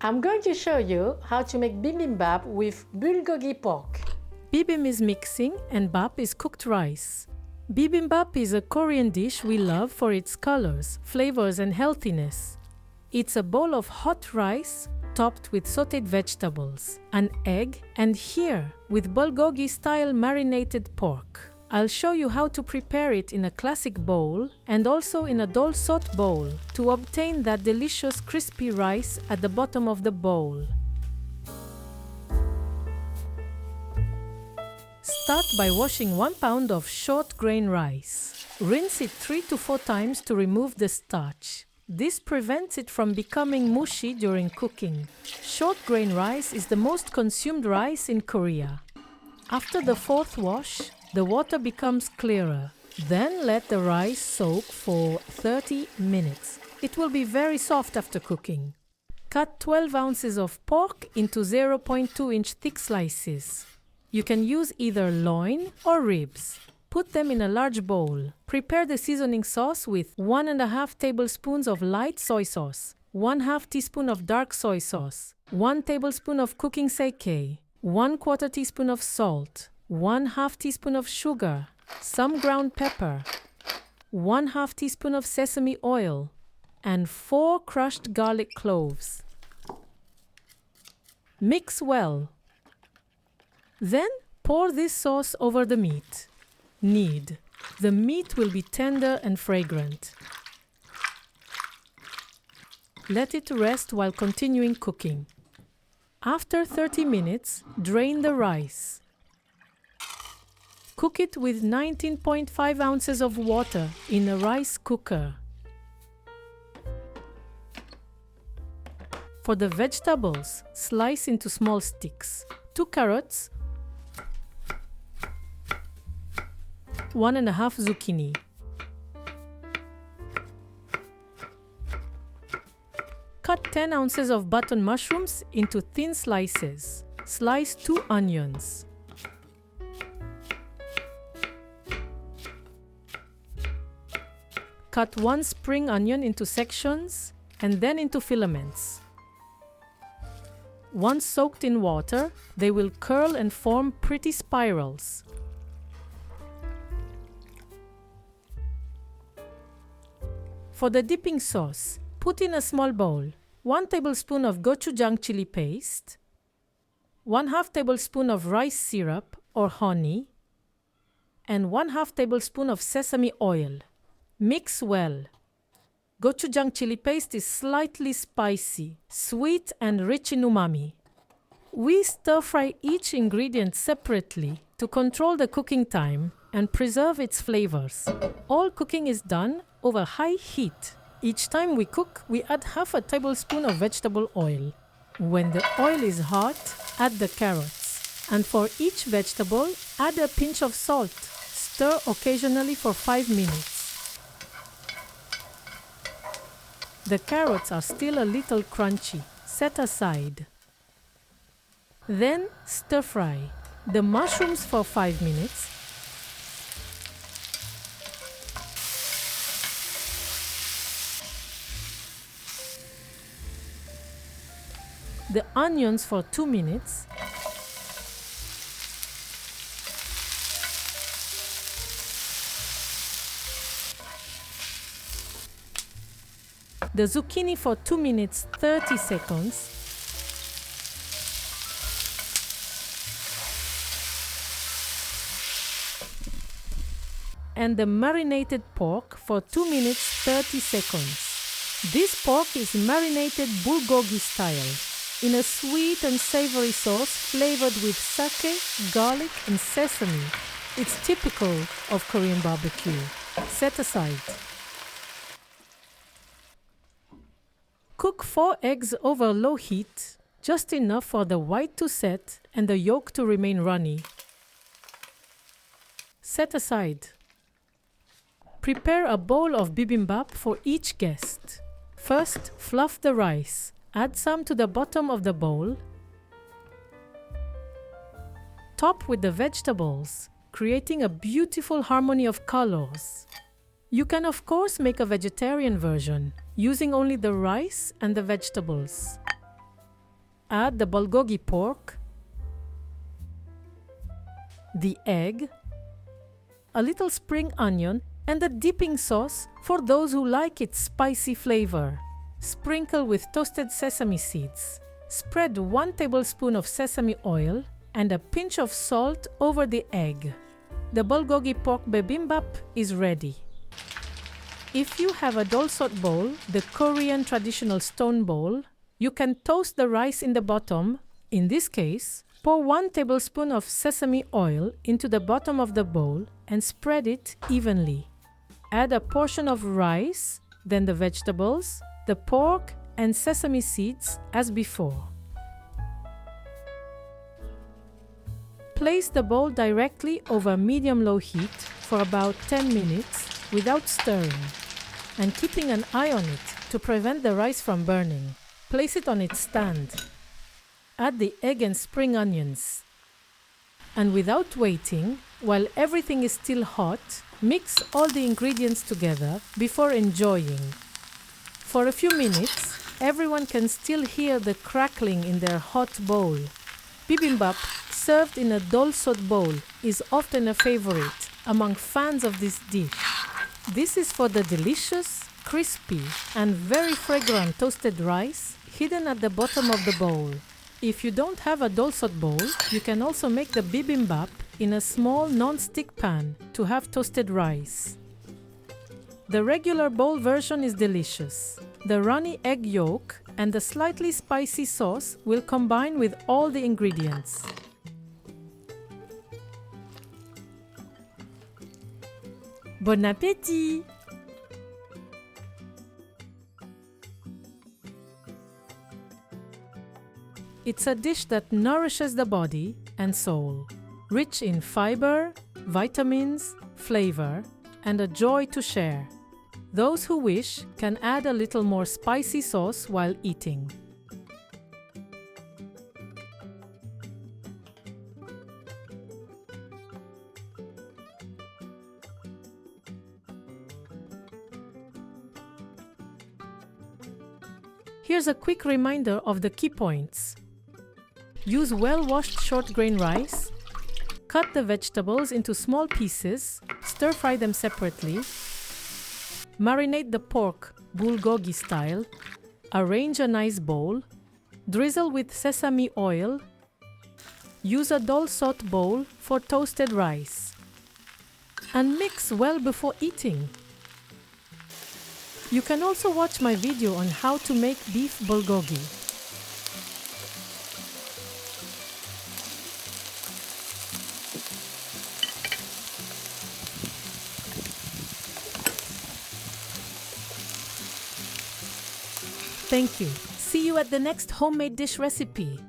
I'm going to show you how to make bibimbap with bulgogi pork. Bibim is mixing and bap is cooked rice. Bibimbap is a Korean dish we love for its colors, flavors and healthiness. It's a bowl of hot rice topped with sautéed vegetables, an egg, and here with Bulgogi-style marinated pork. I'll show you how to prepare it in a classic bowl and also in a dolsot bowl to obtain that delicious crispy rice at the bottom of the bowl. Start by washing 1 pound of short grain rice. Rinse it 3 to 4 times to remove the starch. This prevents it from becoming mushy during cooking. Short grain rice is the most consumed rice in Korea. After the 4th wash, the water becomes clearer. Then let the rice soak for 30 minutes. It will be very soft after cooking. Cut 12 ounces of pork into 0.2-inch thick slices. You can use either loin or ribs. Put them in a large bowl. Prepare the seasoning sauce with 1.5 tablespoons of light soy sauce, 1/2 teaspoon of dark soy sauce, 1 tablespoon of cooking sake, 1/4 teaspoon of salt, 1/2 teaspoon of sugar, some ground pepper, 1/2 teaspoon of sesame oil, and 4 crushed garlic cloves. Mix well. Then pour this sauce over the meat. Knead. The meat will be tender and fragrant. Let it rest while continuing cooking. After 30 minutes, drain the rice. Cook it with 19.5 ounces of water in a rice cooker. For the vegetables, slice into small sticks. 2 carrots, 1.5 zucchini. Cut 10 ounces of button mushrooms into thin slices. Slice 2 onions. Cut 1 spring onion into sections and then into filaments. Once soaked in water, they will curl and form pretty spirals. For the dipping sauce, put in a small bowl 1 tablespoon of gochujang chili paste, 1/2 tablespoon of rice syrup or honey, and 1/2 tablespoon of sesame oil. Mix well. Gochujang chili paste is slightly spicy, sweet and rich in umami. We stir-fry each ingredient separately to control the cooking time and preserve its flavors. All cooking is done over high heat. Each time we cook, we add 1/2 tablespoon of vegetable oil. When the oil is hot, add the carrots. And for each vegetable, add a pinch of salt. Stir occasionally for 5 minutes. The carrots are still a little crunchy. Set aside. Then stir-fry. The mushrooms for 5 minutes. The onions for 2 minutes. The zucchini for 2 minutes 30 seconds. And the marinated pork for 2 minutes 30 seconds. This pork is marinated Bulgogi style, in a sweet and savory sauce flavored with sake, garlic and sesame. It's typical of Korean barbecue. Set aside. Cook 4 eggs over low heat, just enough for the white to set and the yolk to remain runny. Set aside. Prepare a bowl of bibimbap for each guest. First, fluff the rice. Add some to the bottom of the bowl. Top with the vegetables, creating a beautiful harmony of colors. You can of course make a vegetarian version, using only the rice and the vegetables. Add the bulgogi pork, the egg, a little spring onion, and a dipping sauce for those who like its spicy flavor. Sprinkle with toasted sesame seeds. Spread 1 tablespoon of sesame oil and a pinch of salt over the egg. The bulgogi pork bibimbap is ready. If you have a dolsot bowl, the Korean traditional stone bowl, you can toast the rice in the bottom. In this case, pour 1 tablespoon of sesame oil into the bottom of the bowl and spread it evenly. Add a portion of rice, then the vegetables, the pork, and sesame seeds as before. Place the bowl directly over medium-low heat for about 10 minutes without stirring and keeping an eye on it to prevent the rice from burning. Place it on its stand. Add the egg and spring onions. And without waiting, while everything is still hot, mix all the ingredients together before enjoying. For a few minutes, everyone can still hear the crackling in their hot bowl. Bibimbap, served in a dolsot bowl, is often a favorite among fans of this dish. This is for the delicious, crispy, and very fragrant toasted rice hidden at the bottom of the bowl. If you don't have a dolsot bowl, you can also make the bibimbap in a small non-stick pan to have toasted rice. The regular bowl version is delicious. The runny egg yolk and the slightly spicy sauce will combine with all the ingredients. Bon appétit! It's a dish that nourishes the body and soul, rich in fiber, vitamins, flavor, and a joy to share. Those who wish can add a little more spicy sauce while eating. Here's a quick reminder of the key points. Use well-washed short-grain rice. Cut the vegetables into small pieces. Stir-fry them separately. Marinate the pork Bulgogi style. Arrange a nice bowl. Drizzle with sesame oil. Use a dolsot bowl for toasted rice. And mix well before eating. You can also watch my video on how to make beef bulgogi. Thank you. See you at the next homemade dish recipe.